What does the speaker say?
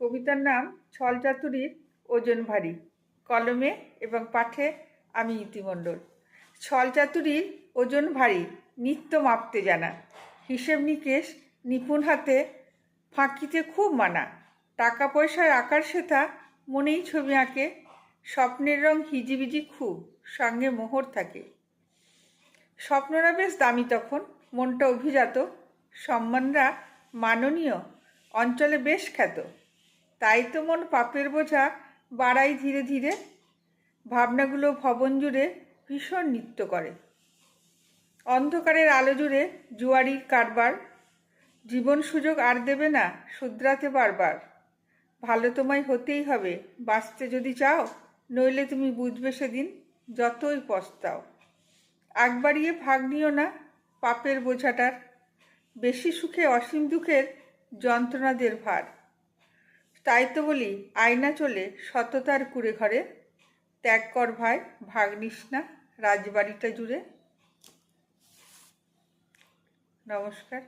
কবিতার নাম ছলচাতুরীর ওজন ভারী। কলমে এবং পাঠে আমি ইতি মণ্ডল। ছলচাতুরীর ওজন ভারী, নিত্য মাপতে জানা, হিসেব নিকেশ নিপুণ হাতে, ফাঁকিতে খুব মানা। টাকা পয়সার আকার শেথা, মনেই ছবি আঁকে, স্বপ্নের রং হিজিবিজি খুব, সঙ্গে মোহর থাকে। স্বপ্নরা বেশ দামি তখন, মনটা অভিজাত, সম্মানরা মাননীয়, অঞ্চলে বেশ খ্যাত। তাই তো মন পাপের বোঝা বাড়াই ধীরে ধীরে, ভাবনাগুলো ভবন জুড়ে ভীষণ নৃত্য করে। অন্ধকারের আলো জুড়ে জুয়ারির কারবার, জীবন সুযোগ আর দেবে না শুধরাতে বারবার। ভালো তোমায় হতেই হবে বাঁচতে যদি চাও, নইলে তুমি বুঝবে সেদিন যতই পস্তাও। আগ বাড়িয়ে ভাগ নিও না পাপের বোঝাটার, বেশি সুখে অসীম দুঃখের যন্ত্রণাদের ভার। তাই তো বলি আয়না চলে সততার কুড়ে ঘরে, ত্যাগ কর ভাই ভাগ নিস না রাজবাড়িটা জুড়ে। নমস্কার।